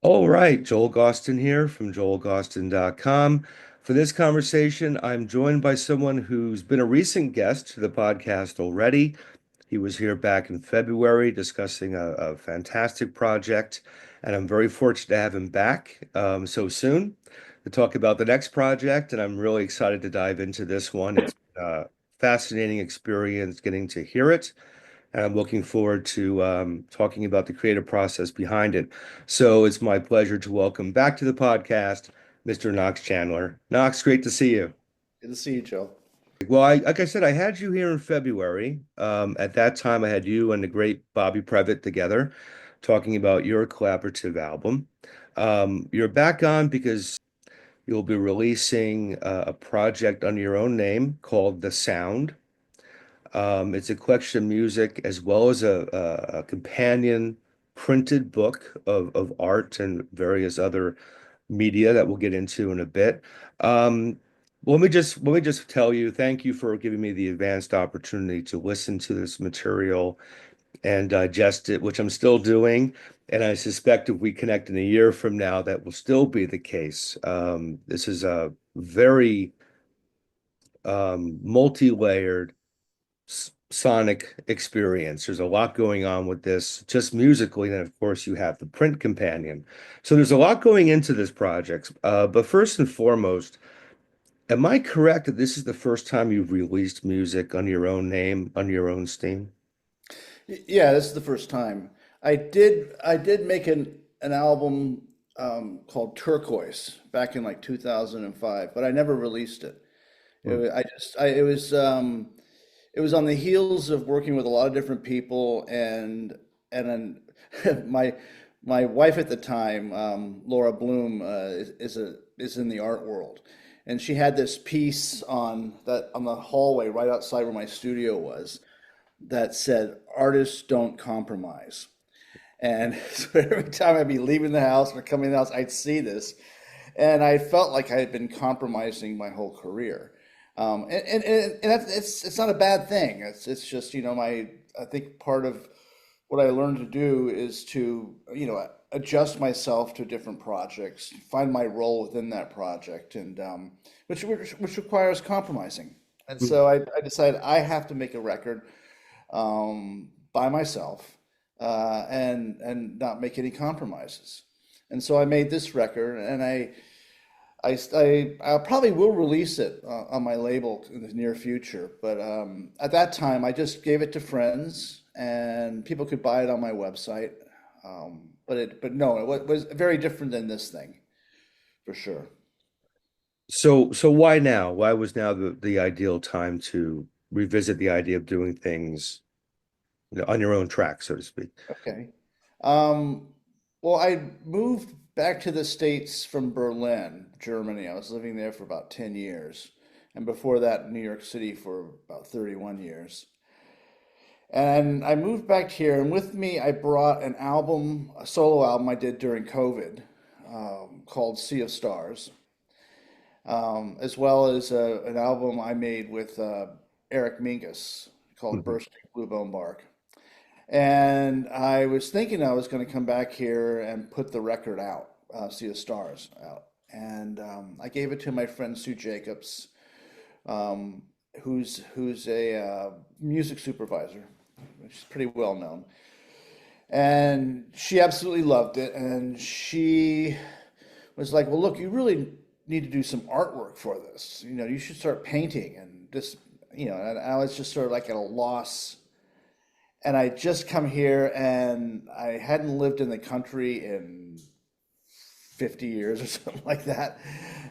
All right, Joel Gausten here from joelgausten.com. For this conversation, I'm joined by someone who's been a recent guest to the podcast already. He was here back in February discussing a fantastic project, and I'm very fortunate to have him back so soon to talk about the next project. And I'm really excited to dive into this one. It's a fascinating experience getting to hear it. And I'm looking forward to talking about the creative process behind it. So it's my pleasure to welcome back to the podcast, Mr. Knox Chandler. Knox, great to see you. Good to see you, Joe. Well, like I said, I had you here in February. At that time, I had you and the great Bobby Previte together talking about your collaborative album. You're back on because you'll be releasing a project under your own name called The Sound. It's a collection of music as well as a companion printed book of art and various other media that we'll get into in a bit. Um, let me just tell you, thank you for giving me the advanced opportunity to listen to this material and digest it, which I'm still doing. And I suspect if we connect in a year from now, that will still be the case. This is a very multi-layered sonic experience. There's a lot going on with this, just musically, and of course you have the print companion. So there's a lot going into this project. But first and foremost, am I correct that this is the first time you've released music under your own name, under your own steam? Yeah, this is the first time. I did make an album called Turquoise back in like 2005, but I never released it. Hmm. It was on the heels of working with a lot of different people and then my wife at the time, Laura Bloom, is in the art world, and she had this piece on the hallway right outside where my studio was that said, "Artists don't compromise." And so every time I'd be leaving the house or coming in the house, I'd see this. And I felt like I had been compromising my whole career. And it's not a bad thing. It's just, I think part of what I learned to do is to, adjust myself to different projects, find my role within that project, and which requires compromising. And so I decided I have to make a record by myself and not make any compromises. And so I made this record, and I probably will release it on my label in the near future. But at that time, I just gave it to friends, and people could buy it on my website. But no, was very different than this thing, for sure. So why now? Why was now the ideal time to revisit the idea of doing things, on your own track, so to speak? Okay. Um, well, I moved back to the States from Berlin, Germany. I was living there for about 10 years. And before that, New York City for about 31 years. And I moved back here, and with me, I brought an album, a solo album I did during COVID, called Sea of Stars, as well as an album I made with Eric Mingus called Mhm. Bursting Bluebone Bark. And I was thinking I was going to come back here and put the record out, See the Stars out. And I gave it to my friend Sue Jacobs, um, who's a music supervisor, which is pretty well known. And she absolutely loved it. And she was like, "Well, look, you really need to do some artwork for this. You should start painting." And just, and I was just sort of like at a loss, and I just come here and I hadn't lived in the country in 50 years or something like that.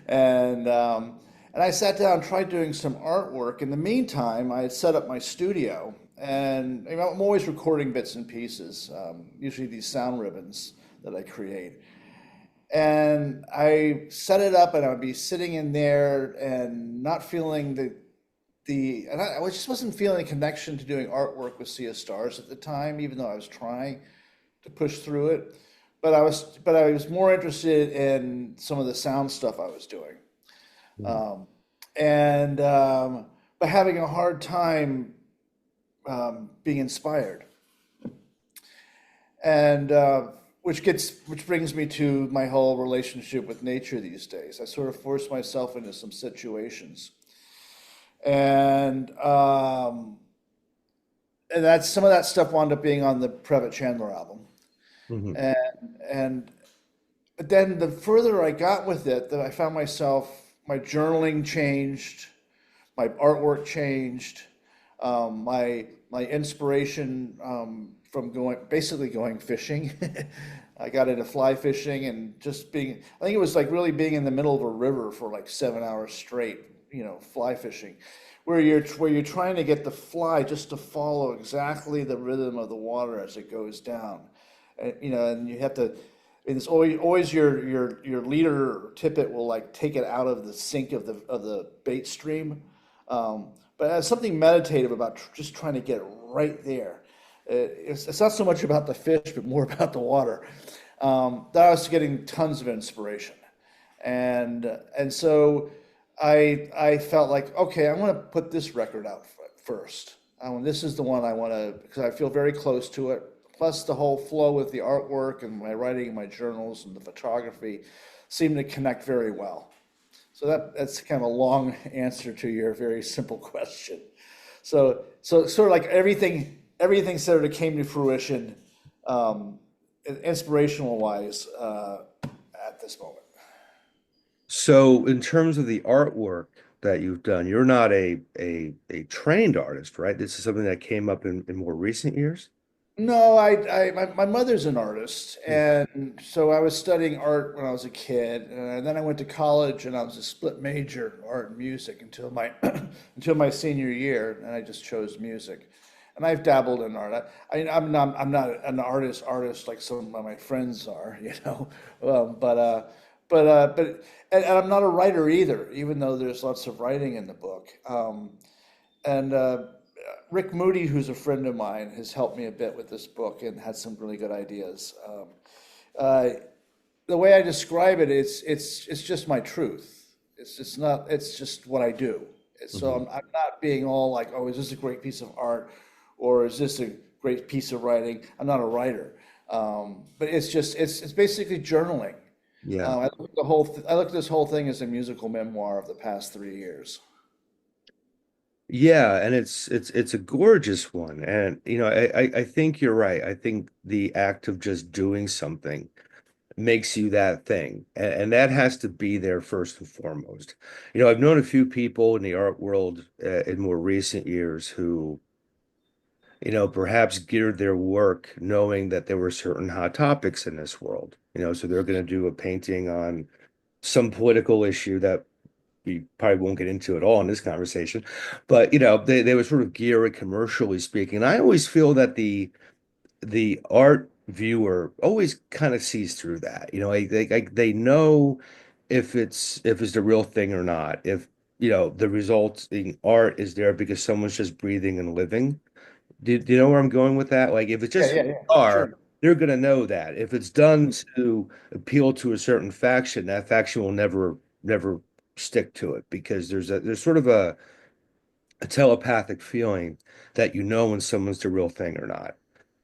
And I sat down and tried doing some artwork. In the meantime, I had set up my studio, and I'm always recording bits and pieces, usually these sound ribbons that I create. And I set it up, and I would be sitting in there and not feeling and I just wasn't feeling a connection to doing artwork with Sea of Stars at the time, even though I was trying to push through it. But I was more interested in some of the sound stuff I was doing, um, and but having a hard time being inspired. And which brings me to my whole relationship with nature these days. I sort of force myself into some situations, and and that's some of that stuff wound up being on the Previte Chandler album. Hmm. And and but then the further I got with it, that I found myself, my journaling changed, my artwork changed, my inspiration from basically going fishing. I got into fly fishing and just being, I think it was like really being in the middle of a river for like 7 hours straight, fly fishing, where you're trying to get the fly just to follow exactly the rhythm of the water as it goes down. And you have to, and it's always your leader or tippet will like take it out of the sink of the bait stream. But it's something meditative about just trying to get right there. It's not so much about the fish, but more about the water. That I was getting tons of inspiration, and so I felt like, okay, I'm going to put this record out first. This is the one I want to, because I feel very close to it. Plus, the whole flow with the artwork and my writing and my journals and the photography seemed to connect very well. So that's kind of a long answer to your very simple question. So sort of like everything sort of came to fruition, um, inspirational wise, at this moment. So, in terms of the artwork that you've done, you're not a trained artist, right? This is something that came up in more recent years. No, my mother's an artist, and so I was studying art when I was a kid, and then I went to college, and I was a split major, art and music, until my until my senior year, and I just chose music. And I've dabbled in art. I'm not an artist like some of my friends are, um, but uh, but and I'm not a writer either, even though there's lots of writing in the book. And Rick Moody, who's a friend of mine, has helped me a bit with this book and had some really good ideas. Uh, the way I describe it, it's just my truth. It's just what I do. So Hmm. I'm not being all like, oh, is this a great piece of art, or is this a great piece of writing? I'm not a writer, but it's basically journaling. Yeah. I look at this whole thing as a musical memoir of the past 3 years. Yeah, and it's a gorgeous one. And I think you're right. I think the act of just doing something makes you that thing. And that has to be there first and foremost. I've known a few people in the art world in more recent years who, perhaps geared their work knowing that there were certain hot topics in this world. So they're going to do a painting on some political issue that we probably won't get into at all in this conversation. But they would sort of gear it commercially speaking. And I always feel that the art viewer always kind of sees through that. They know if it's the real thing or not. If the result in art is there because someone's just breathing and living. Do you know where I'm going with that? Like if it's Yeah, just yeah, yeah, are, sure. they're gonna know that. If it's done to appeal to a certain faction, that faction will never stick to it because there's sort of a telepathic feeling that when someone's the real thing or not.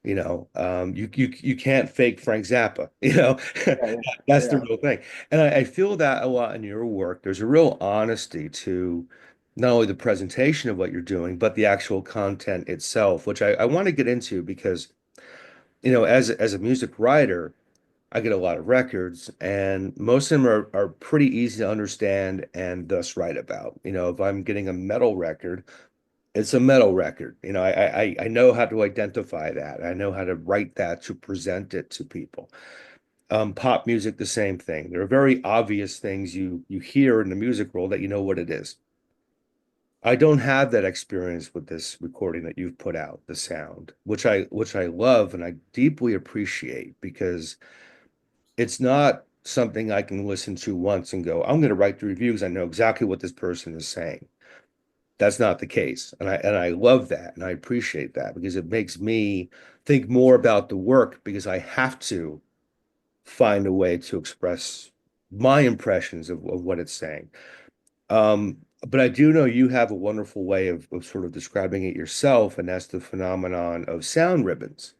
You can't fake Frank Zappa, Yeah, yeah, that's the yeah. real thing. And I feel that a lot in your work. There's a real honesty to not only the presentation of what you're doing, but the actual content itself, which I want to get into because, as a music writer, I get a lot of records, and most of them are pretty easy to understand and thus write about. If I'm getting a metal record, it's a metal record. I know how to identify that. I know how to write that to present it to people. Pop music, the same thing. There are very obvious things you hear in the music world that you know what it is. I don't have that experience with this recording that you've put out, the sound, which I love and I deeply appreciate because it's not something I can listen to once and go, I'm going to write the reviews. I know exactly what this person is saying. That's not the case. And I love that and I appreciate that because it makes me think more about the work because I have to find a way to express my impressions of what it's saying. But I do know you have a wonderful way of sort of describing it yourself, and that's the phenomenon of sound ribbons,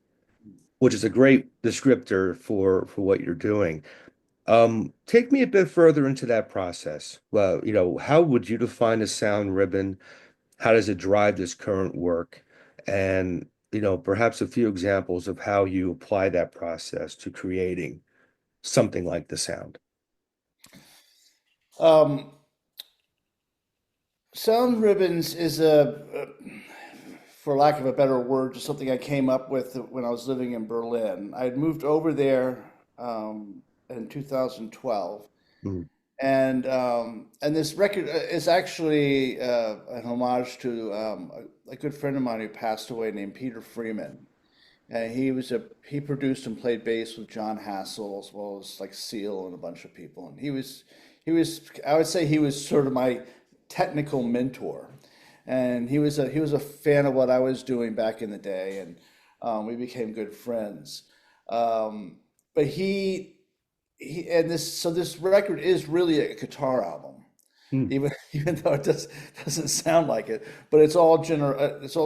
which is a great descriptor for what you're doing. Take me a bit further into that process. Well, how would you define a sound ribbon? How does it drive this current work? And, perhaps a few examples of how you apply that process to creating something like the sound. Um, Sound ribbons is for lack of a better word, just something I came up with when I was living in Berlin. I had moved over there in 2012, Mm, and this record is actually an homage to a good friend of mine who passed away named Peter Freeman. He produced and played bass with John Hassel as well as like Seal and a bunch of people. And he was I would say he was sort of my technical mentor. And he was a fan of what I was doing back in the day, and we became good friends. But he and this record is really a guitar album, mm, even though it doesn't sound like it, but it's all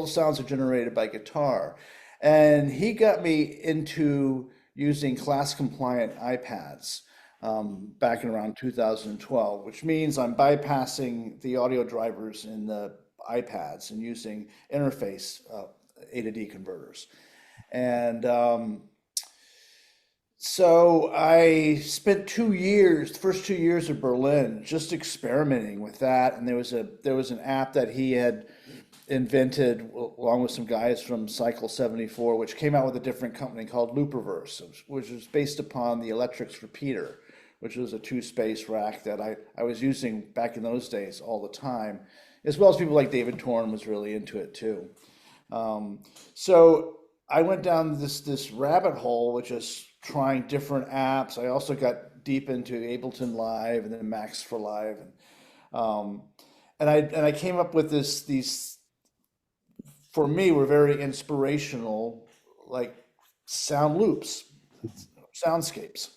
sounds are generated by guitar. And he got me into using class compliant iPads back in around 2012, which means I'm bypassing the audio drivers in the iPads and using interface A to D converters. And so I spent 2 years, the first 2 years of Berlin, just experimenting with that. And there was an app that he had invented along with some guys from Cycle 74, which came out with a different company called Looperverse, which was based upon the Electrics Repeater, which was a two-space rack that I was using back in those days all the time, as well as people like David Torn was really into it too. So I went down this rabbit hole, which is trying different apps. I also got deep into Ableton Live and then Max for Live, um, and I came up with these for me were very inspirational, like sound loops, soundscapes,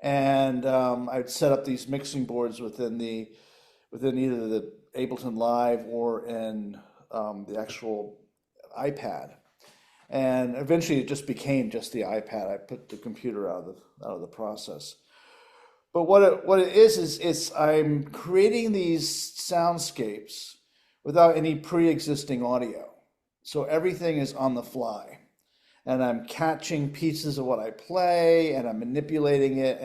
and I'd set up these mixing boards within either the Ableton Live or in the actual iPad. And eventually it just became just the iPad. I put the computer out of the process. But what it is it's I'm creating these soundscapes without any pre-existing audio. So everything is on the fly. And I'm catching pieces of what I play and I'm manipulating it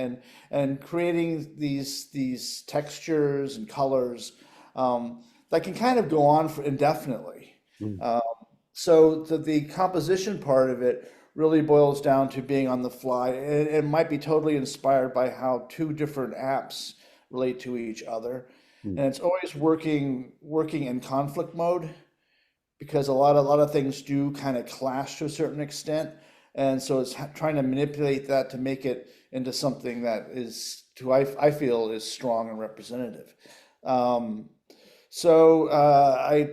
and creating these textures and colors that can kind of go on for indefinitely. mm, Um, so the composition part of it really boils down to being on the fly. It might be totally inspired by how two different apps relate to each other. mm. And it's always working in conflict mode because a lot of things do kind of clash to a certain extent. And so it's trying to manipulate that to make it into something that is, I feel, is strong and representative. Um, so I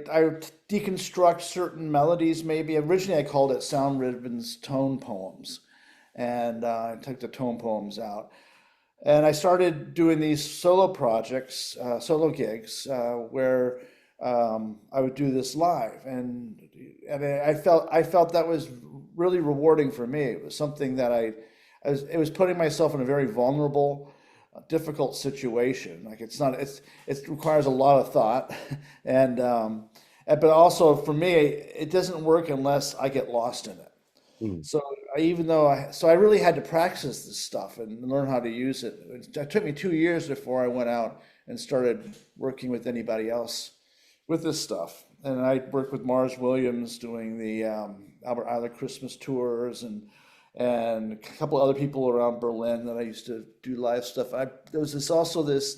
deconstruct certain melodies. Maybe originally I called it Sound Ribbon's tone poems, and I took the tone poems out, and I started doing these solo projects, solo gigs, where I would do this live, and I felt that was really rewarding for me. It was something that it was putting myself in a very vulnerable, difficult situation. Like it requires a lot of thought, but also for me, it doesn't work unless I get lost in it. Mm. So so I really had to practice this stuff and learn how to use it. It took me 2 years before I went out and started working with anybody else with this stuff. And I worked with Mars Williams doing the Albert Island Christmas tours and a couple other people around Berlin that I used to do live stuff. There was also this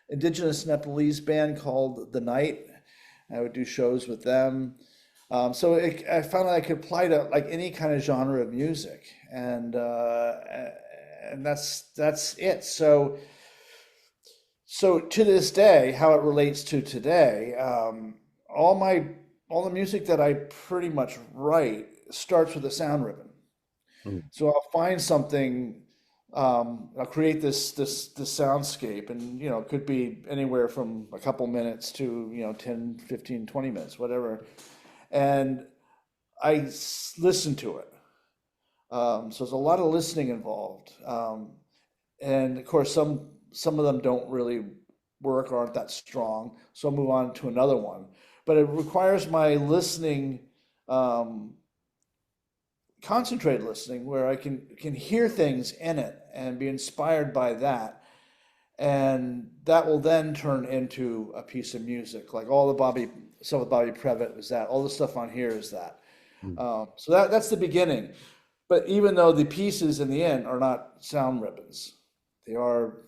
indigenous Nepalese band called The Night. I would do shows with them. I found that I could apply to like any kind of genre of music, and that's it. So to this day, how it relates to today, all my all the music that I pretty much write starts with a sound ribbon. Mm. So I'll find something, I'll create this soundscape, and it could be anywhere from a couple minutes to 10, 15, 20 minutes, whatever. And listen to it. So there's a lot of listening involved. And of course, some of them don't really work or aren't that strong. So I'll move on to another one. But it requires my listening, um, concentrated listening, where I can hear things in it and be inspired by that. And that will then turn into a piece of music. Like all the Bobby stuff with Bobby Previte was that. All the stuff on here is that. Mm. So that's the beginning. But even though the pieces in the end are not sound ribbons, they are,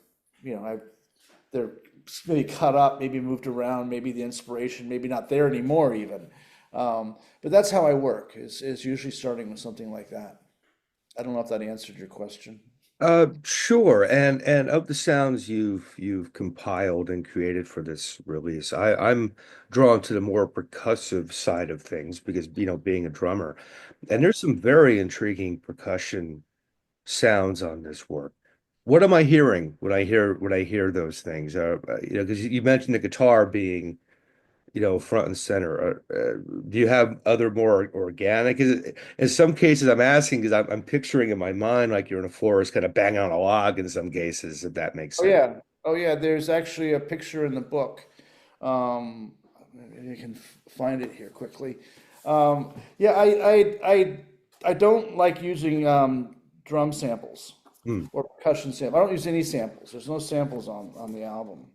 they're maybe cut up, maybe moved around, maybe the inspiration, maybe not there anymore even. But that's how I work, is usually starting with something like that. I don't know if that answered your question. Sure. And of the sounds you've compiled and created for this release, I'm drawn to the more percussive side of things because, being a drummer, and there's some very intriguing percussion sounds on this work. What am I hearing when I hear those things? Because you mentioned the guitar being, front and center. Do you have other more organic? In some cases, I'm asking because I'm picturing in my mind like you're in a forest, kind of banging on a log in some cases, if that makes Oh sense. yeah. Oh yeah, there's actually a picture in the book. Um, Maybe you can find it here quickly. Yeah, I don't like using drum samples Hmm. or percussion samples. I don't use any samples. There's no samples on the album.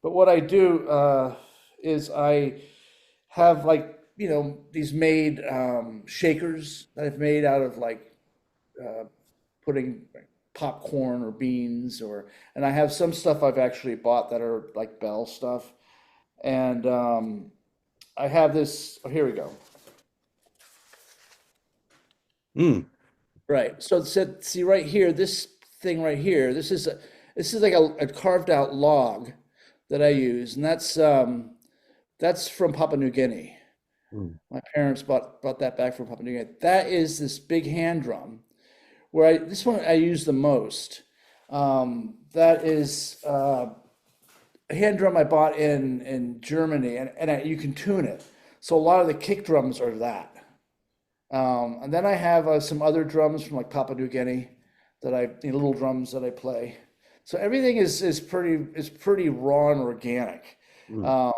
But what I do is I have like, these made shakers that I've made out of like putting popcorn or beans, and I have some stuff I've actually bought that are like Bell stuff. And I have this, oh, here we go. Hmm. Right. So it said, see right here, this thing right here, this is like a carved out log that I use, and that's from Papua New Guinea. Hmm. My parents brought that back from Papua New Guinea. That is this big hand drum where this one I use the most. That is a hand drum I bought in Germany, and you can tune it. So a lot of the kick drums are that. And then I have some other drums from like Papua New Guinea little drums that I play. So everything is pretty raw and organic. Hmm. Um,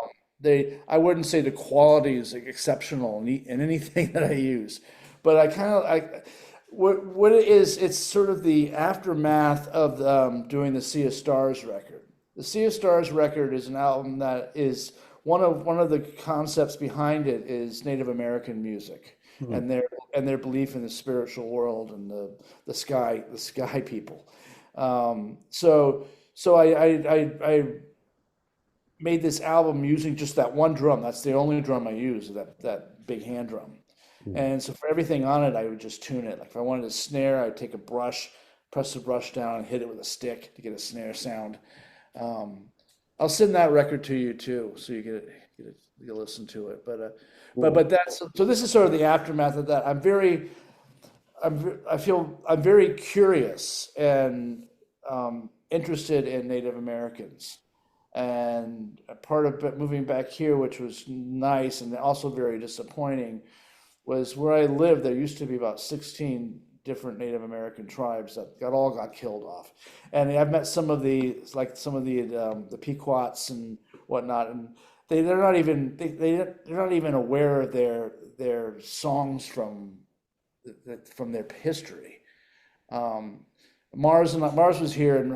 I wouldn't say the quality is like exceptional in anything that I use, but what it is, it's sort of the aftermath of doing the Sea of Stars record. The Sea of Stars record is an album that is one of the concepts behind it is Native American music Hmm. and their belief in the spiritual world and the sky people. So I made this album using just that one drum. That's the only drum I use, that big hand drum. Hmm. And so for everything on it, I would just tune it. Like if I wanted a snare, I'd take a brush, press the brush down, and hit it with a stick to get a snare sound. Um, I'll send that record to you too, so you listen to it. Cool. But that's so. This is sort of the aftermath of that. I feel I'm very curious and interested in Native Americans. And a part of moving back here, which was nice and also very disappointing, was where I lived. There used to be about 16 different Native American tribes that all got killed off. And I've met some of the Pequots and whatnot, and they're not even aware of their songs from their history. Um, Mars was here, and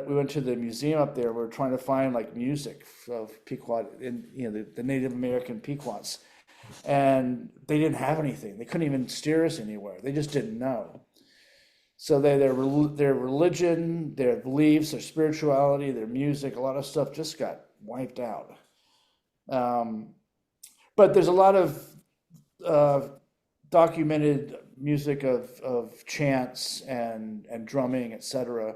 we went to the museum up there. We were trying to find like music of Pequot in the Native American Pequots, and they didn't have anything. They couldn't even steer us anywhere. They just didn't know. So their religion, their beliefs, their spirituality, their music, a lot of stuff just got wiped out. Um, but there's a lot of uh, documented music of chants and drumming, etc.,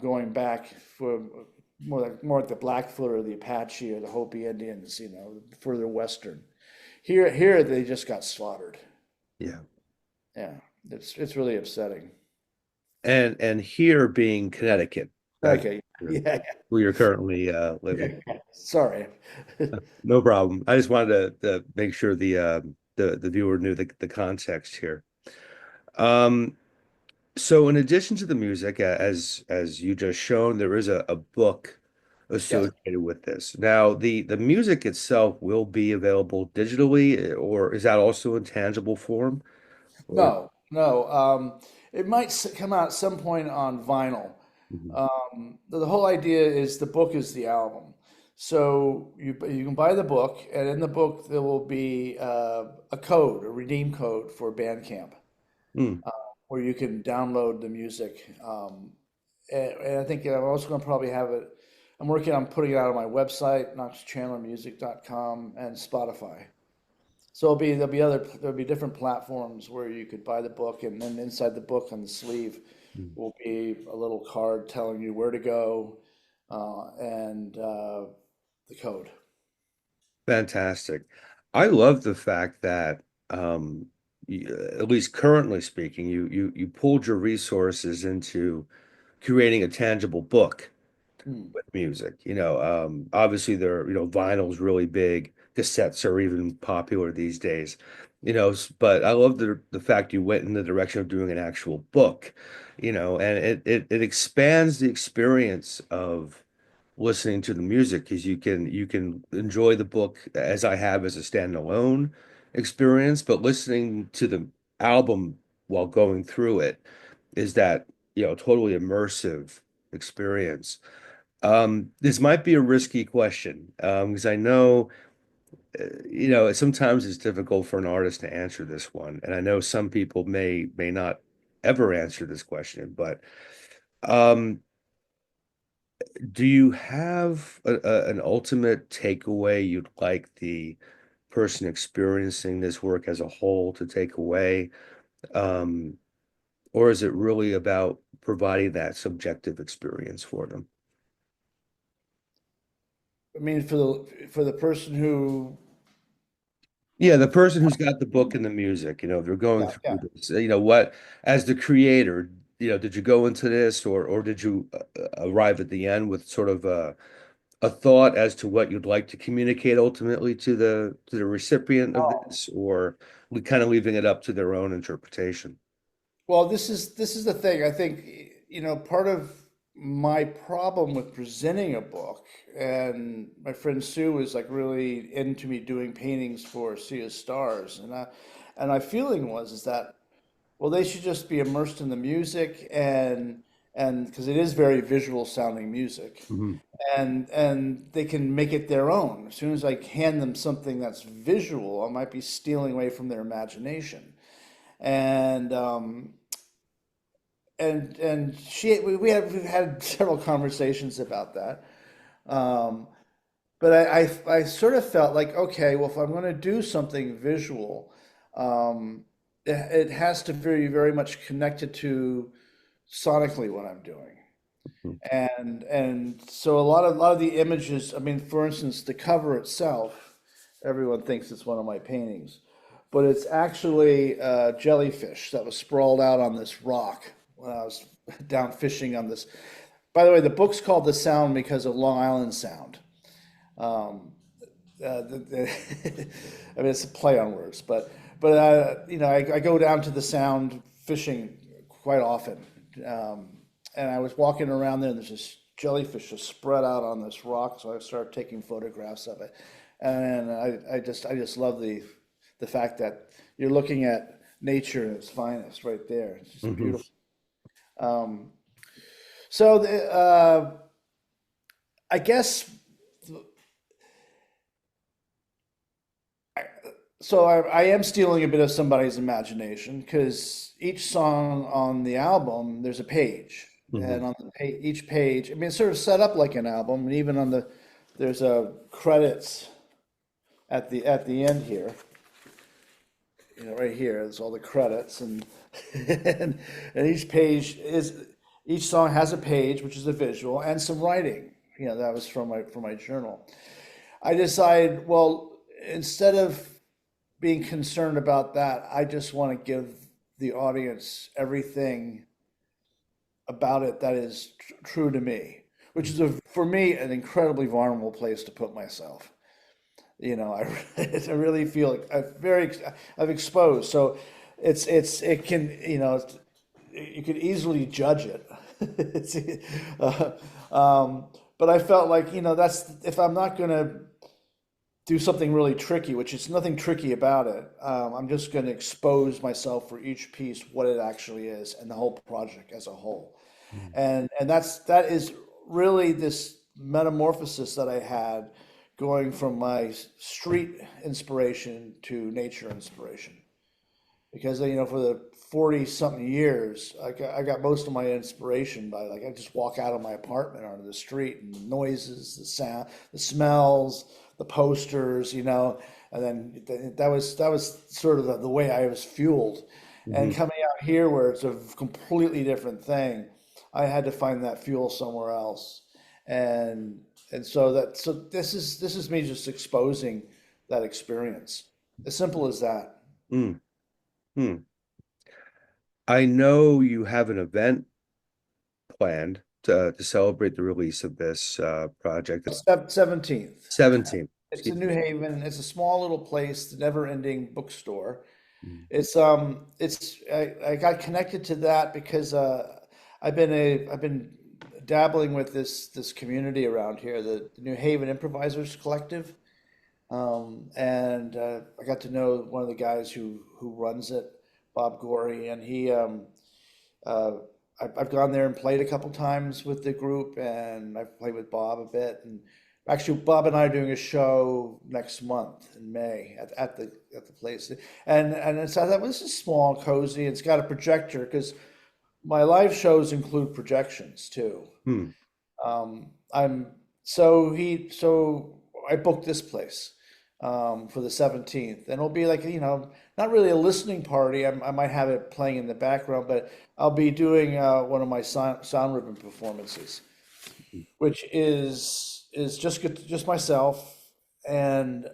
going back for more like the Blackfoot or the Apache or the Hopi Indians, further western. Here they just got slaughtered. Yeah. Yeah, it's really upsetting. And here being Connecticut, uh, Okay, yeah, where you're currently yeah. living. Sorry. No problem. I just wanted to make sure the viewer knew the context here. Um, so in addition to the music, as you just shown, there is a book Yes. associated with this. Now, the music itself will be available digitally, or is that also in tangible form? Or No, no. It might come out at some point on vinyl. Mhm. The whole idea is the book is the album. So you can buy the book, and in the book there will be a code, a redeem code for Bandcamp, Mm, where you can download the music. And I think I'm also going to probably have it. I'm working on putting it out on my website, knoxchandlermusic.com, and Spotify. So there'll be different platforms where you could buy the book, and then inside the book on the sleeve mm. will be a little card telling you where to go and the code. Fantastic. I love the fact that at least currently speaking, you pulled your resources into creating a tangible book Hmm. with music. Obviously vinyl's really big. Cassettes are even popular these days. But I love the fact you went in the direction of doing an actual book, and it expands the experience of listening to the music because you can enjoy the book as I have as a standalone experience, but listening to the album while going through it is that, totally immersive experience. This might be a risky question, because I know, sometimes it's difficult for an artist to answer this one, and I know some people may not ever answer this question, but um, do you have an ultimate takeaway you'd like the person experiencing this work as a whole to take away? Um, or is it really about providing that subjective experience for them? I mean, for the person who, Yeah, the person who's got the book and the music, they're going yeah, yeah. through this. What, as the creator, did you go into this, or did you arrive at the end with sort of a thought as to what you'd like to communicate ultimately to the recipient of this, or we kind of leaving it up to their own interpretation? Well, this is the thing. I think, part of my problem with presenting a book, and my friend Sue was like really into me doing paintings for Sea of Stars, and my feeling was is that well, they should just be immersed in the music and because it is very visual sounding music, Mhm. and they can make it their own. As soon as I hand them something that's visual, I might be stealing away from their imagination. And we've had several conversations about that. Um, but I sort of felt like, okay, well, if I'm going to do something visual, it has to very, very much connected to sonically what I'm doing. And so a lot of the images, I mean, for instance, the cover itself, everyone thinks it's one of my paintings, but it's actually a jellyfish that was sprawled out on this rock when I was down fishing on this. By the way, the book's called The Sound because of Long Island Sound. Um, I mean, it's a play on words, but I go down to the Sound fishing quite often, um, and I was walking around there, and there's this jellyfish just spread out on this rock, so I started taking photographs of it, and I just love the fact that you're looking at nature in its finest right there. It's just Mhm. beautiful. Um, so I guess so I am stealing a bit of somebody's imagination because each song on the album, there's a page. And Mhm. on each page, I mean, it's sort of set up like an album. And even there's a credits at the end here. Right here, there's all the credits, and and each song has a page, which is a visual, and some writing. That was from my journal. I decided, well, instead of being concerned about that, I just want to give the audience everything about it that is true to me, which is for me an incredibly vulnerable place to put myself. I really feel like I've exposed. So it can, you could easily judge it. It's, uh, but I felt like, that's if I'm not gonna do something really tricky, which is nothing tricky about it. I'm just going to expose myself for each piece, what it actually is, and the whole project as a whole. Mm. And that is really this metamorphosis that I had going from my street inspiration to nature inspiration. Because for the 40 something years, I got most of my inspiration by like I just walk out of my apartment onto the street and the noises, the sound, the smells, the posters, and then that was sort of the way I was fueled. And Mhm. coming out here where it's a completely different thing, I had to find that fuel somewhere else. And so this is me just exposing that experience. As simple as that. Mm. Mm. I know you have an event planned to celebrate the release of this project. 17th. 17th. It's in Excuse New me. Haven. It's a small little place, the never-ending bookstore. Mm. I got connected to that because I've been dabbling with this community around here, the New Haven Improvisers Collective, and I got to know one of the guys who runs it, Bob Gorey, and uh, I've gone there and played a couple times with the group, and I've played with Bob a bit. And actually, Bob and I are doing a show next month in May at the place. And it's I thought, well, this is small, cozy. It's got a projector because my live shows include projections too. Mm. I'm so I booked this place for the 17th, and it'll be like not really a listening party. I might have it playing in the background, but I'll be doing one of my sound ribbon performances, which is just myself and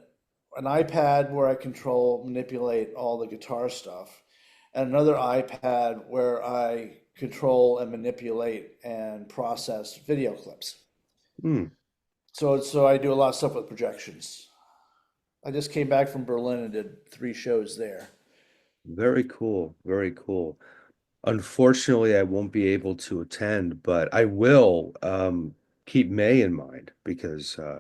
an iPad where I control manipulate all the guitar stuff, and another iPad where I control and manipulate and process video clips. Mm. So I do a lot of stuff with projections. I just came back from Berlin and did 3 shows there. Very cool. Very cool. Unfortunately, I won't be able to attend, but I will keep May in mind because I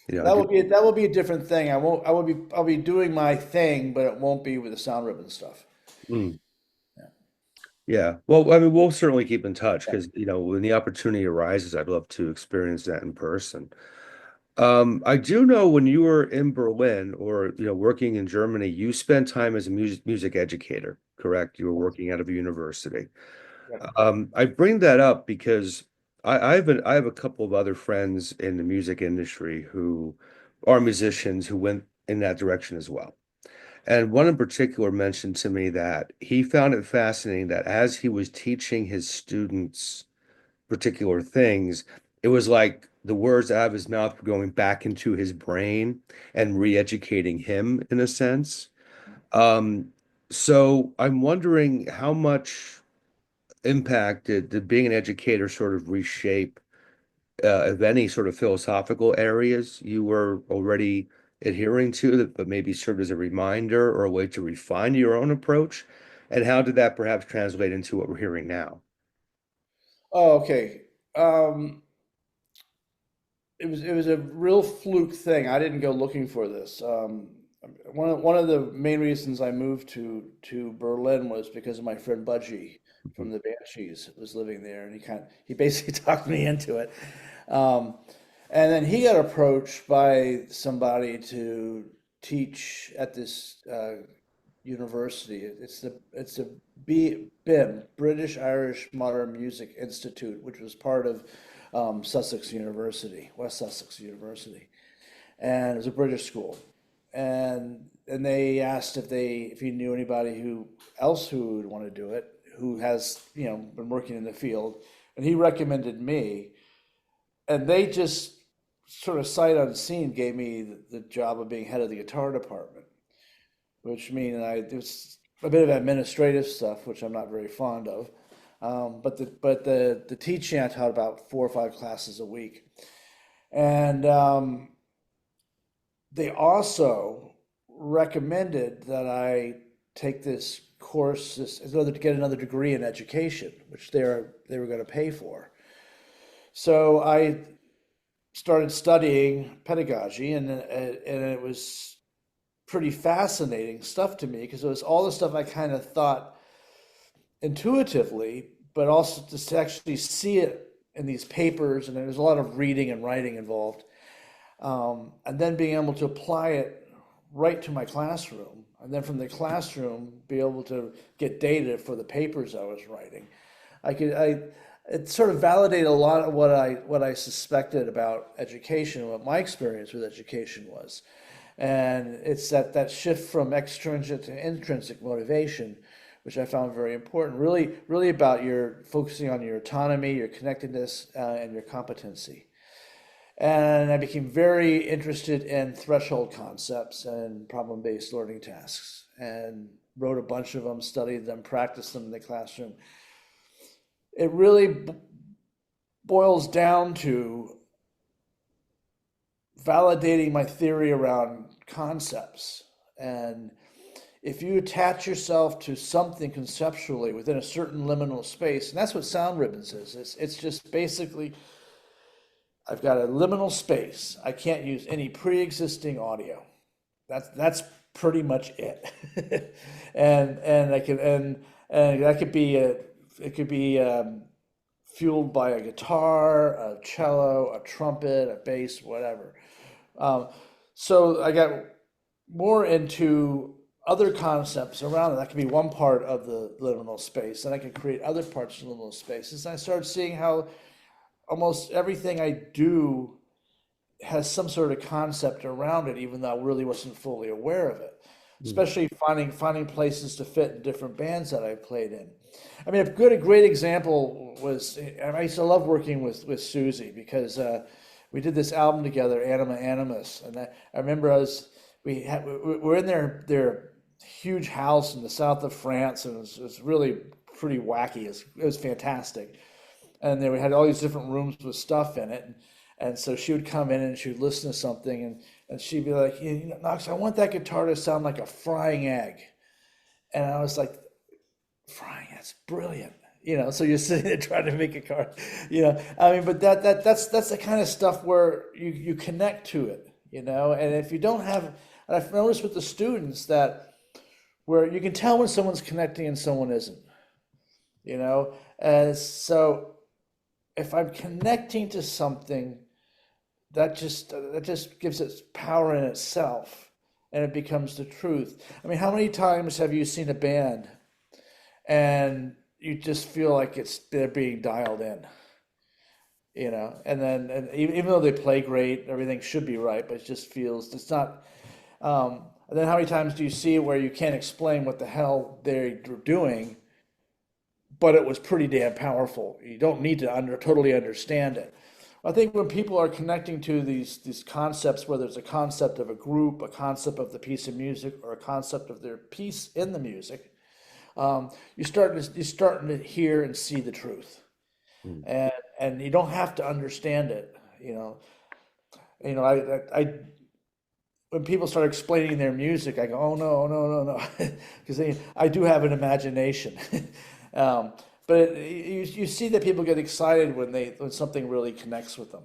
do. That will be a different thing. I'll be doing my thing, but it won't be with the sound ribbon stuff. Mm. Yeah. Yeah. Well, I mean, we'll certainly keep in touch because, when the opportunity arises, I'd love to experience that in person. I do know when you were in Berlin or, working in Germany, you spent time as a music educator, correct? You were working out of a university. Yeah. I bring that up because I have a couple of other friends in the music industry who are musicians who went in that direction as well. And one in particular mentioned to me that he found it fascinating that as he was teaching his students particular things, it was like the words out of his mouth were going back into his brain and re-educating him in a sense. Um, so I'm wondering how much impact did being an educator sort of reshape, if any, sort of philosophical areas you were already adhering to that, but maybe served as a reminder or a way to refine your own approach? And how did that perhaps translate into what we're hearing now? Oh, okay. Um, it was a real fluke thing. I didn't go looking for this. One of the main reasons I moved to Berlin was because of my friend Budgie from the Banshees was living there, and he basically talked me into it. Um, and then he got approached by somebody to teach at this university. It's a BIM, British Irish Modern Music Institute, which was part of Sussex University, West Sussex University, and it was a British school. And they asked if he knew anybody who would want to do it, who has been working in the field, and he recommended me, and they just sort of sight unseen gave me the job of being head of the guitar department, which means it was a bit of administrative stuff, which I'm not very fond of. But the teaching I taught about 4 or 5 classes a week, and they also recommended that I take this course, this, in order to get another degree in education, which they were going to pay for. So I started studying pedagogy, and it was pretty fascinating stuff to me because it was all the stuff I kind of thought intuitively, but also just to actually see it in these papers, and there's a lot of reading and writing involved, and then being able to apply it right to my classroom, and then from the classroom be able to get data for the papers I was writing. I it sort of validated a lot of what I suspected about education, what my experience with education was. And it's that shift from extrinsic to intrinsic motivation, which I found very important. Really about your focusing on your autonomy, your connectedness, and your competency. And I became very interested in threshold concepts and problem-based learning tasks, and wrote a bunch of them, studied them, practiced them in the classroom. It really boils down to validating my theory around concepts. And if you attach yourself to something conceptually within a certain liminal space, and that's what sound ribbons is, it's just basically, I've got a liminal space. I can't use any pre-existing audio. That's pretty much it. And I can and that could be it could be fueled by a guitar, a cello, a trumpet, a bass, whatever. Um, so I got more into other concepts around it. That could be one part of the liminal space, and I could create other parts of the liminal spaces. And I started seeing how almost everything I do has some sort of concept around it, even though I really wasn't fully aware of it. Mm. Especially finding places to fit in different bands that I played in. I mean, a great example was I used to love working with Siouxsie because we did this album together, Anima Animus, and I remember we were in their huge house in the south of France, and it was really pretty wacky. It was fantastic, and then we had all these different rooms with stuff in it. And so she would come in and she would listen to something, and she'd be like, you know, Knox, I want that guitar to sound like a frying egg. And I was like, frying, that's brilliant. You know, so you're sitting there trying to make a car, you know. I mean, but that's the kind of stuff where you connect to it, you know. And if you don't have, and I've noticed with the students that where you can tell when someone's connecting and someone isn't, you know. And so if I'm connecting to something, that just gives it power in itself, and it becomes the truth. I mean, how many times have you seen a band and you just feel like they're being dialed in, you know? And even though they play great, everything should be right, but it just feels it's not. And then how many times do you see it where you can't explain what the hell they're doing, but it was pretty damn powerful. You don't need to totally understand it. I think when people are connecting to these concepts, whether it's a concept of a group, a concept of the piece of music, or a concept of their piece in the music, you're starting to hear and see the truth, Mm. and you don't have to understand it. I when people start explaining their music, I go, oh no, no, no, no, because I do have an imagination. um, but you see that people get excited when something really connects with them.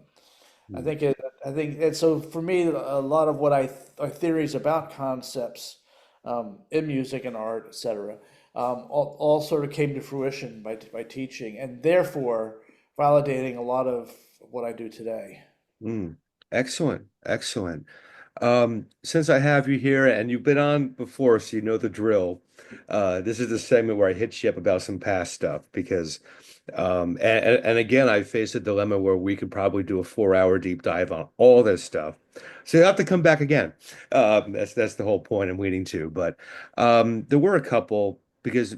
I Mm. think it, I think and so for me, a lot of what our theories about concepts in music and art, etc., all sort of came to fruition by teaching, and therefore validating a lot of what I do today. Mm. Excellent, excellent. Since I have you here and you've been on before, so you know the drill. This is the segment where I hit you up about some past stuff because, and again, I face a dilemma where we could probably do a 4 hour deep dive on all this stuff. So you'll have to come back again. That's the whole point I'm leading to. But there were a couple because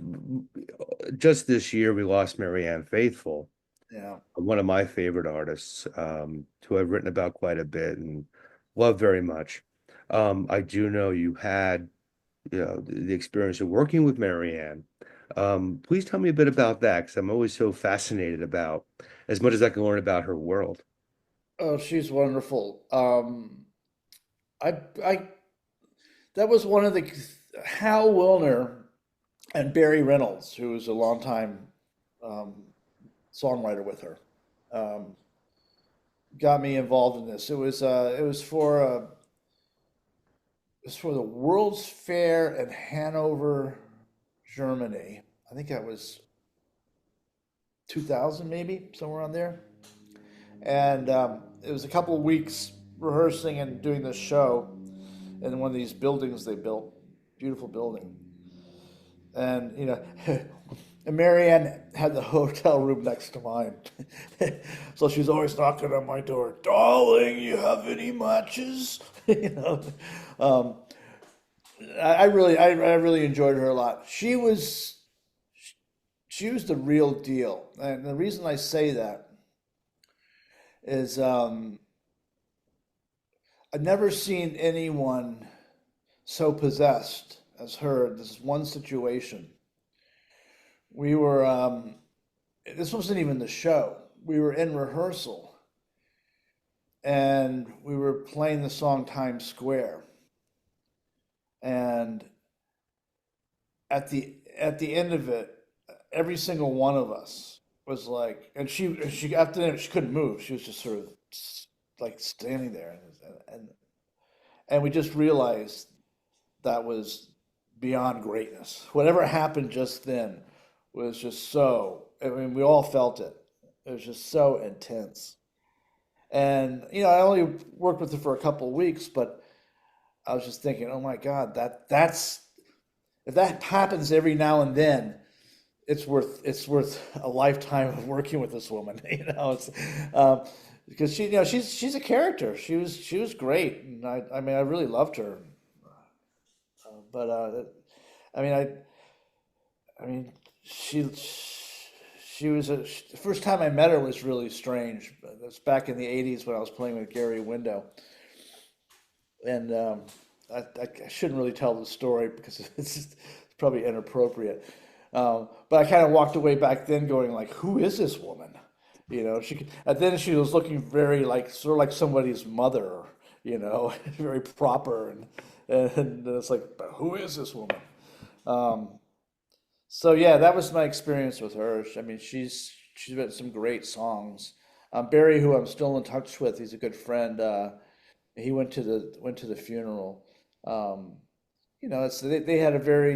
just this year we lost Marianne Faithfull, Yeah. one of my favorite artists, who I've written about quite a bit and love very much. I do know you had, the experience of working with Marianne. Please tell me a bit about that, because I'm always so fascinated about as much as I can learn about her world. Oh, she's wonderful. I that was one of the Hal Wilner. and Barry Reynolds, who was a longtime um, songwriter with her, um, got me involved in this. It was for the World's Fair in Hanover, Germany. I think that was 2000, maybe somewhere on there. And it was a couple of weeks rehearsing and doing this show in one of these buildings they built, beautiful building. And and Marianne had the hotel room next to mine, so she's always knocking on my door. Darling, you have any matches? you know, um, I really enjoyed her a lot. She was the real deal, and the reason I say that is I've never seen anyone so possessed as her in this one situation. We were, this wasn't even the show. We were in rehearsal and we were playing the song Times Square. And at the end of it, every single one of us was like, and she after that she couldn't move. She was just sort of like standing there, and and we just realized that was beyond greatness. Whatever happened just then was just so, I mean, we all felt it. It was just so intense. And, I only worked with her for a couple of weeks, but I was just thinking, oh my God, if that happens every now and then, it's worth a lifetime of working with this woman. It's because she's a character. She was great, and I mean I really loved her. But I mean I mean she was the first time I met her was really strange. It was back in the '80s when I was playing with Gary Window, and I shouldn't really tell the story because it's probably inappropriate. But I kind of walked away back then going like, who is this woman? And then she was looking very like sort of like somebody's mother, very proper, and it's like, but who is this woman? Um, so yeah, that was my experience with her. I mean, she's written some great songs. Barry, who I'm still in touch with, he's a good friend. He went to the funeral. Um, they had a very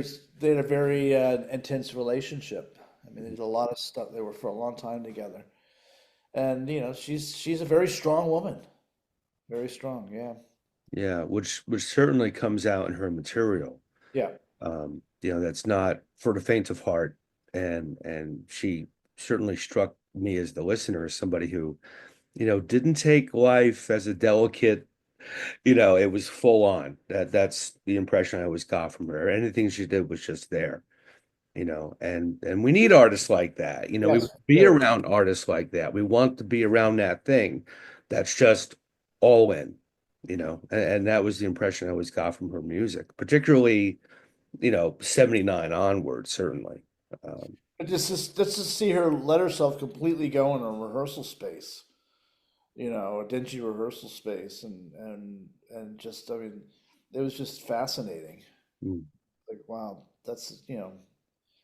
intense relationship. I mean, they did a lot of stuff. They were for a long time together, and she's a very strong woman, very strong. Yeah, Yeah, which certainly comes out in her material. yeah, That's not for the faint of heart, and she certainly struck me as the listener as somebody who, didn't take life as a delicate, it was full on. That's the impression I always got from her. Anything she did was just there, and we need artists like that. We yes, be do. around artists like that. We want to be around that thing that's just all in, and that was the impression I always got from her music, particularly, 79 onward, certainly. Um, But just to see her let herself completely go in a rehearsal space, a dingy rehearsal space, and just I mean, it was just fascinating. mm, Like, wow,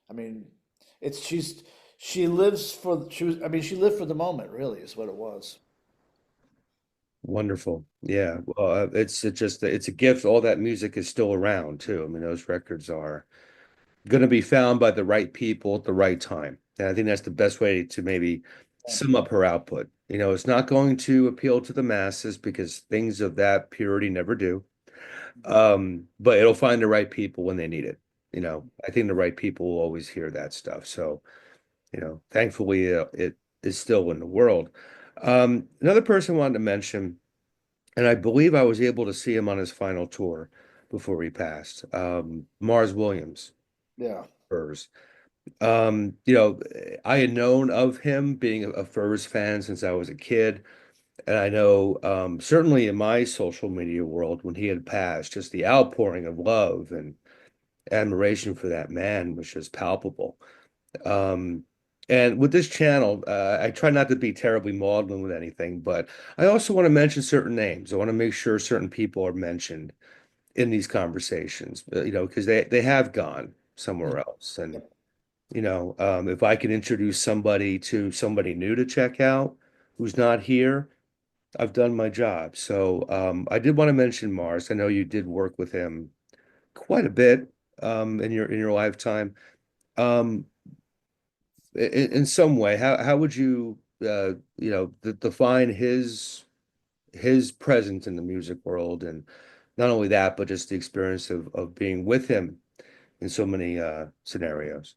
I mean, it's she lives for she was I mean she lived for the moment really is what it was. Wonderful. Yeah. Well, it's a gift. All that music is still around too. I mean, those records are going to be found by the right people at the right time. And I think that's the best way to maybe sum up her output. It's not going to appeal to the masses because things of that purity never do. But it'll find the right people when they need it. I think the right people will always hear that stuff. So, thankfully, it is still in the world. Another person I wanted to mention, and I believe I was able to see him on his final tour before he passed. Mars Williams, Yeah, Furs. I had known of him being a Furs fan since I was a kid. And I know, certainly in my social media world, when he had passed, just the outpouring of love and admiration for that man was just palpable. Um, and with this channel, I try not to be terribly maudlin with anything, but I also want to mention certain names. I want to make sure certain people are mentioned in these conversations, because they have gone. somewhere else. And if I can introduce somebody to somebody new to check out who's not here, I've done my job. So I did want to mention Mars. I know you did work with him quite a bit in your lifetime. Um, in some way, how would you define his presence in the music world, and not only that, but just the experience of being with him in so many scenarios.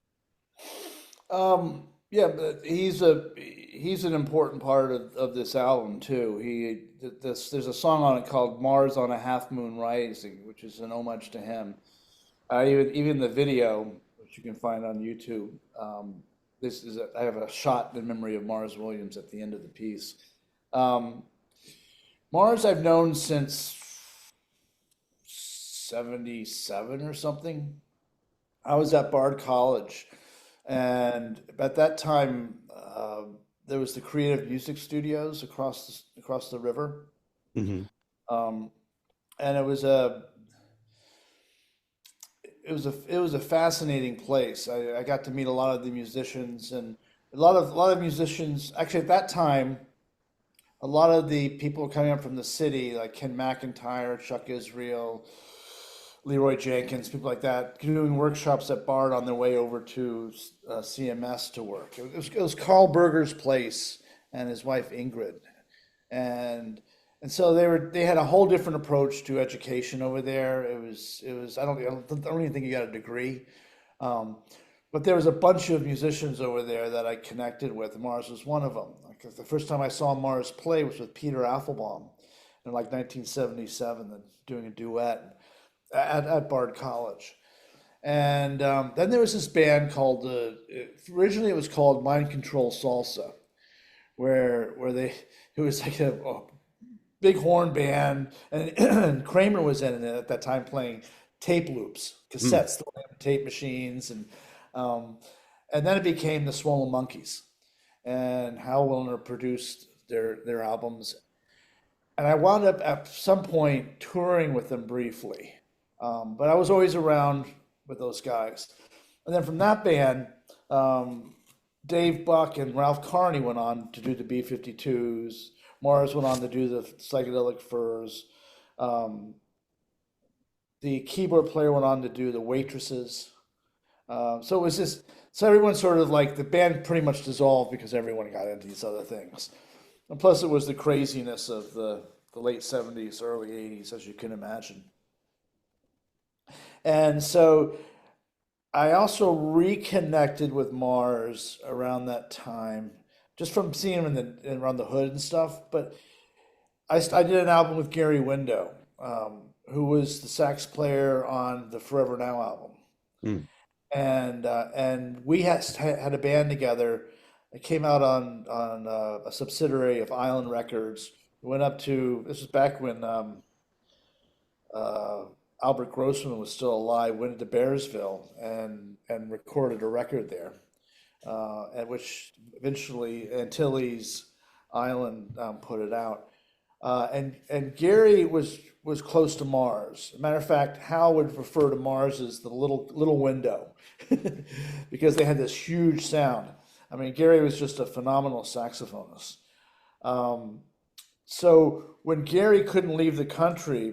Yeah, but he's an important part of this album too. There's a song on it called "Mars on a Half Moon Rising," which is an homage to him. Even the video, which you can find on YouTube. I have a shot in memory of Mars Williams at the end of the piece. Um, Mars I've known since '77 or something. I was at Bard College, and at that time, there was the Creative Music Studios across the river, Hmm. um, and it was a fascinating place. I got to meet a lot of the musicians, and a lot of musicians. Actually, at that time, a lot of the people coming up from the city, like Ken McIntyre, Chuck Israel, Leroy Jenkins, people like that, doing workshops at Bard on their way over to CMS to work. It was Carl Berger's place and his wife Ingrid, and so they had a whole different approach to education over there. It was I don't even think you got a degree, um, but there was a bunch of musicians over there that I connected with. Mars was one of them. Like the first time I saw Mars play was with Peter Affelbaum in like 1977, doing a duet at Bard College. And then there was this band called originally it was called Mind Control Salsa, where they it was like a big horn band, and, and Kramer was in it at that time playing tape loops, Mm. cassettes, the tape machines, um, and then it became the Swollen Monkeys, and Hal Willner produced their albums, and I wound up at some point touring with them briefly, but I was always around with those guys, and then from that band. Dave Buck and Ralph Carney went on to do the B-52s. Mars went on to do the Psychedelic Furs. Um, the keyboard player went on to do the Waitresses. So it was just, so everyone sort of like, the band pretty much dissolved because everyone got into these other things. And plus it was the craziness of the late '70s, early '80s, as you can imagine. And so I also reconnected with Mars around that time, just from seeing him around the hood and stuff. But I did an album with Gary Window, who was the sax player on the Forever Now album, Mm. and we had a band together. It came out on a subsidiary of Island Records. We went up to, this was back when uh, Albert Grossman was still alive. Went to Bearsville and recorded a record there, at which eventually Antilles Island put it out. And Gary was close to Mars. Matter of fact, Hal would refer to Mars as the little window because they had this huge sound. I mean, Gary was just a phenomenal saxophonist. Um, so when Gary couldn't leave the country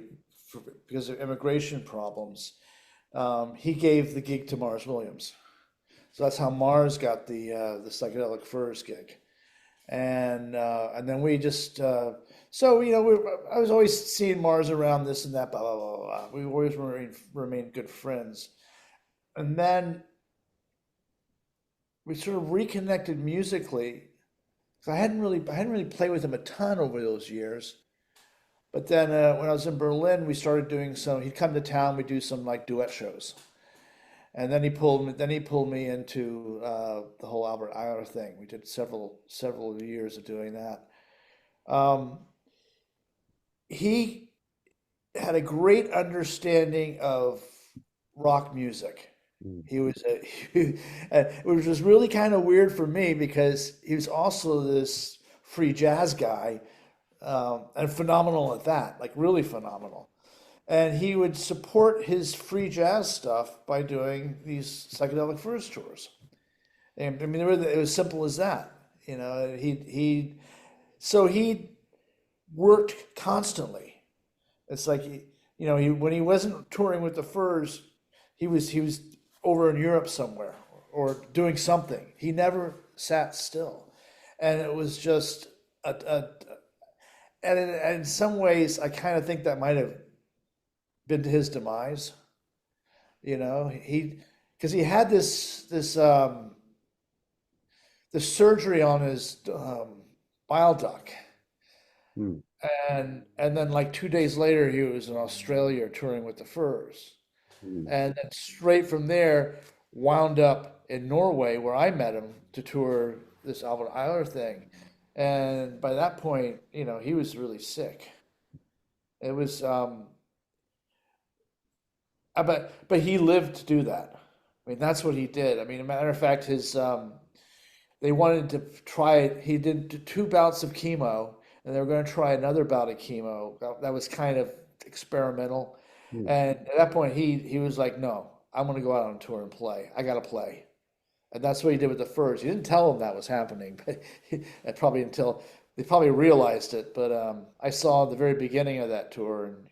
because of immigration problems, he gave the gig to Mars Williams. So that's how Mars got the Psychedelic Furs gig, and then we just so I was always seeing Mars around this and that, blah blah blah blah. We always remained good friends, and then we sort of reconnected musically. 'Cause I hadn't really played with him a ton over those years. But then when I was in Berlin, we started doing some. He'd come to town. We do some like duet shows, and then he pulled me into the whole Albert Ayler thing. We did several years of doing that. Um, he had a great understanding of rock music. Mm. He was which was really kind of weird for me because he was also this free jazz guy, and phenomenal at that, like really phenomenal. and he would support his free jazz stuff by doing these Psychedelic Furs tours. And I mean, it was simple as that. You know, he worked constantly. It's like when he wasn't touring with the Furs, he was over in Europe somewhere or doing something. He never sat still, and it was just a and in some ways, I kind of think that might have been to his demise. He because he had this surgery on his bile duct, Hmm. and then like 2 days later, he was in Australia touring with the Furs, Hmm. and then straight from there, wound up in Norway where I met him to tour this Albert Eiler thing, and by that point, he was really sick. It was, but he lived to do that. I mean, that's what he did. I mean, a matter of fact, they wanted to try it. He did 2 bouts of chemo, and they were going to try another bout of chemo. That was kind of experimental. Hmm. And at that point, he was like, "No, I'm going to go out on tour and play. I got to play." And that's what he did with the Furs. He didn't tell them that was happening, but probably until they probably realized it. But I saw the very beginning of that tour, and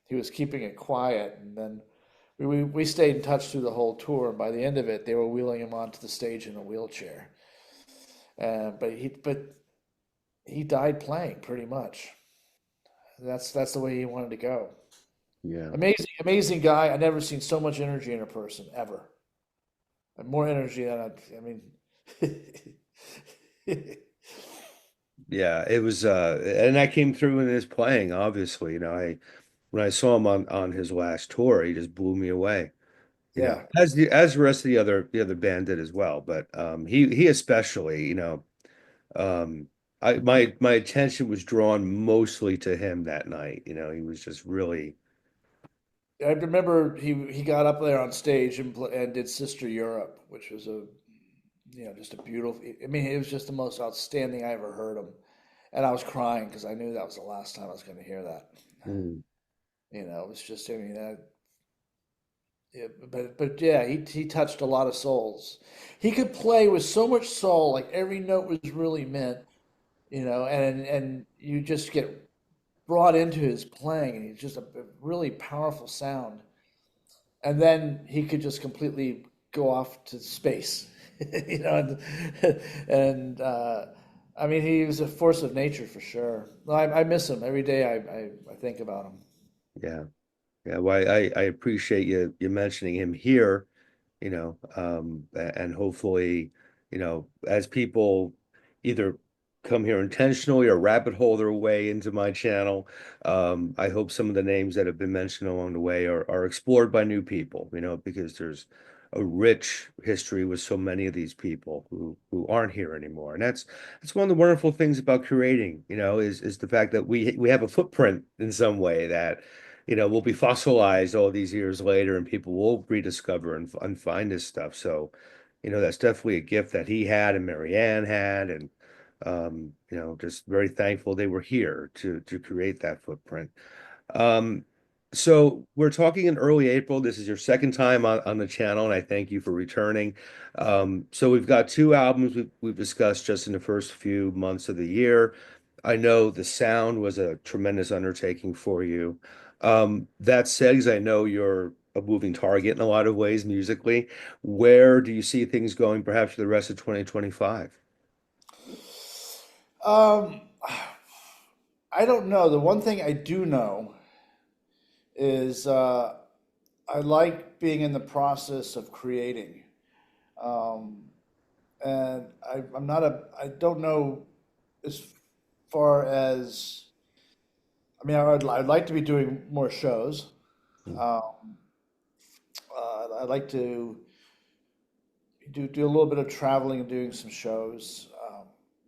he was keeping it quiet. And then we stayed in touch through the whole tour. And by the end of it, they were wheeling him onto the stage in a wheelchair. But he died playing pretty much. That's the way he wanted to go. Yeah. Amazing, amazing guy. I never seen so much energy in a person ever. And more energy than I mean, Yeah, it was and that came through in his playing, obviously. I when I saw him on his last tour, he just blew me away. yeah. As the rest of the other band did as well. But he especially, um my attention was drawn mostly to him that night. He was just really I remember he got up there on stage and did Sister Europe, which was just a beautiful. I mean, it was just the most outstanding I ever heard him, and I was crying because I knew that was the last time I was going to hear that. mm, It was just, I mean, yeah, but yeah, he touched a lot of souls. He could play with so much soul, like every note was really meant, and you just get brought into his playing, and he's just a really powerful sound. And then he could just completely go off to space, and I mean, he was a force of nature for sure. I miss him every day. I think about him. yeah. Yeah, well, I appreciate you mentioning him here, and hopefully, as people either come here intentionally or rabbit hole their way into my channel, I hope some of the names that have been mentioned along the way are explored by new people, because there's a rich history with so many of these people who aren't here anymore. And that's one of the wonderful things about creating, is the fact that we have a footprint in some way that will be fossilized all these years later, and people will rediscover and find this stuff. So, that's definitely a gift that he had and Marianne had, and just very thankful they were here to create that footprint. Um, so we're talking in early April. This is your second time on the channel, and I thank you for returning. So we've got 2 albums we've discussed just in the first few months of the year. I know the sound was a tremendous undertaking for you. That said, because I know you're a moving target in a lot of ways musically, where do you see things going perhaps for the rest of 2025? Um, I don't know. The one thing I do know is I like being in the process of creating. Um, and I don't know as far as, I mean, I'd like to be doing more shows. Um, I'd like to do a little bit of traveling and doing some shows.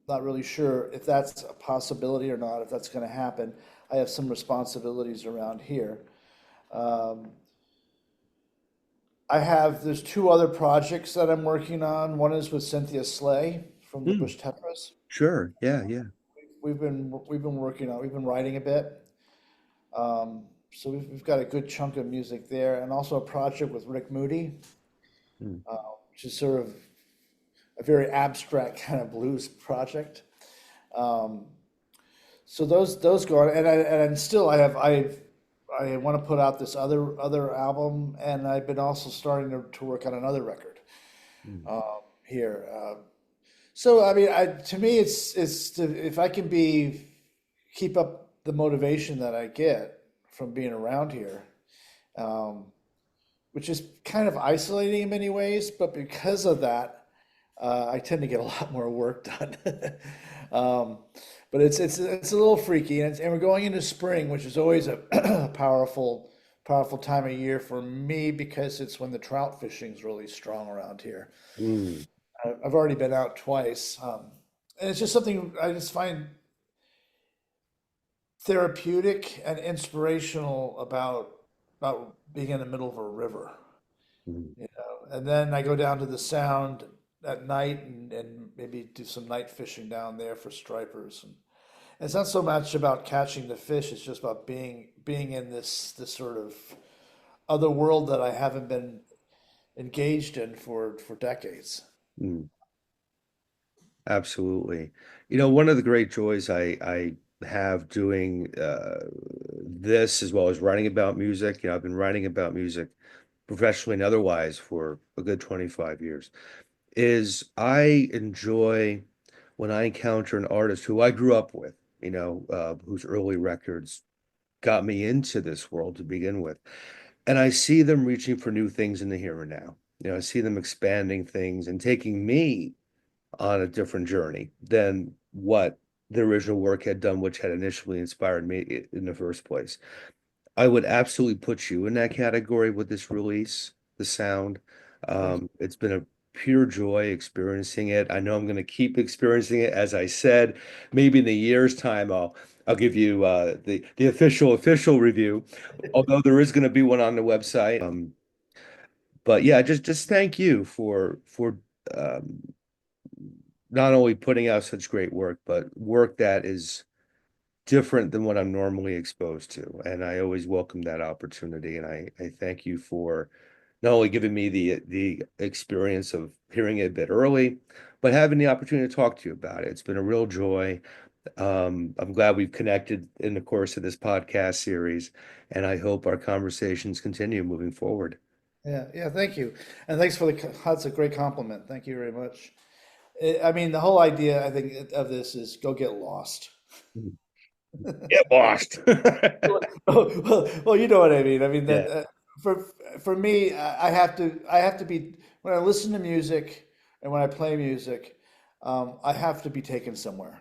Not really sure if that's a possibility or not, if that's going to happen. I have some responsibilities around here. Um, there's 2 other projects that I'm working on. One is with Cynthia Slay from the Hmm, Bush Tetras. sure. Yeah, yeah. We've been writing a bit. Um, so we've got a good chunk of music there, and also a project with Rick Moody, Mm. which is sort of a very abstract kind of blues project. Um, so those go on, and still I want to put out this other album, and I've been also starting to work on another record Mm. here. So I mean, to me, if I can keep up the motivation that I get from being around here, um, which is kind of isolating in many ways, but because of that, I tend to get a lot more work done. um, but it's a little freaky, and we're going into spring, which is always a powerful time of year for me because it's when the trout fishing is really strong around here. Mm. I've already been out twice, and it's just something I just find therapeutic and inspirational about being in the middle of a river, Mm. you know. And then I go down to the Sound at night and maybe do some night fishing down there for stripers. And it's not so much about catching the fish; it's just about being in this sort of other world that I haven't been engaged in for decades. Mm. Absolutely. You know, one of the great joys I have doing this as well as writing about music, you know, I've been writing about music professionally and otherwise for a good 25 years, is I enjoy when I encounter an artist who I grew up with, you know, whose early records got me into this world to begin with. And I see them reaching for new things in the here and now. You know, I see them expanding things and taking me on a different journey than what the original work had done, which had initially inspired me in the first place. I would absolutely put you in that category with this release, the sound. Thank you. It's been a pure joy experiencing it. I know I'm going to keep experiencing it. As I said, maybe in a year's time, I'll give you the official review, although there is going to be one on the website. But yeah, just thank you for um, not only putting out such great work, but work that is different than what I'm normally exposed to. And I always welcome that opportunity. And I thank you for not only giving me the experience of hearing it a bit early, but having the opportunity to talk to you about it. It's been a real joy. I'm glad we've connected in the course of this podcast series, and I hope our conversations continue moving forward. Yeah, yeah, thank you. And thanks for that's a great compliment. Thank you very much. I mean, the whole idea, I think, of this is go get lost. Get lost. Well, you know what I mean. I mean that Yeah. for for me, I have to be when I listen to music and when I play music, I have to be taken somewhere.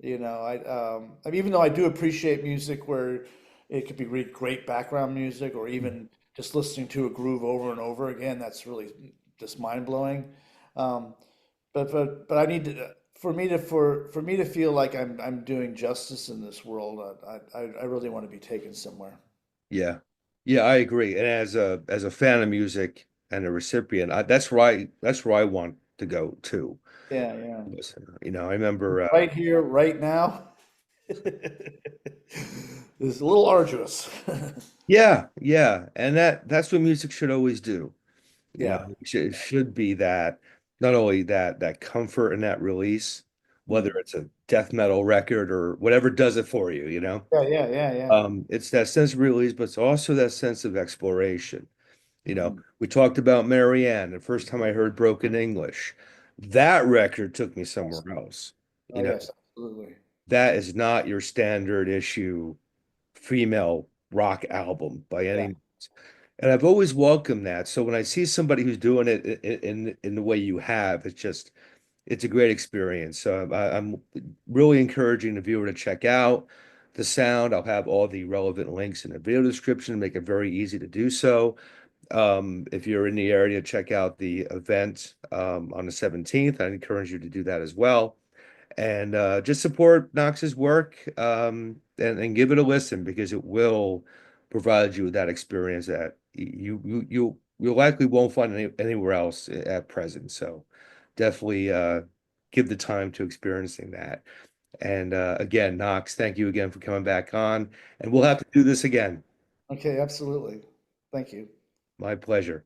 You know, I mean, even though I do appreciate music where it could be really great background music, or even just listening to a groove over and over again, that's really just mind blowing. Um, but I need to for me to feel like I'm doing justice in this world. I really want to be taken somewhere. Yeah. Yeah, I agree. And as a fan of music and a recipient, that's where I want to go too. Yeah, yeah. Listen, you know, I remember Right here, right now. It's a little arduous. yeah, yeah. And that's what music should always do. You know, Yeah. it should be that not only that comfort and that release, whether Mhm. it's a death metal record or whatever does it for you, you know. Yeah, yeah, yeah, yeah. It's that sense of release, but it's also that sense of exploration. You know, Mhm. we talked about Marianne, the first time I heard Broken English. That record took me somewhere else. Oh, You know, yes, absolutely. that is not your standard issue female rock album by any Yeah, means. And I've always welcomed that. So when I see somebody who's doing it in the way you have, it's a great experience. So I'm really encouraging the viewer to check out the sound. I'll have all the relevant links in the video description, make it very easy to do so. If you're in the area, check out the event on the 17th. I encourage you to do that as well. And just support Knox's work and give it a listen because it will provide you with that experience that you likely won't find anywhere else at present. So definitely give the time to experiencing that. And again, Knox, thank you again for coming back on. And we'll have to do this again. Okay, absolutely. Thank you. My pleasure.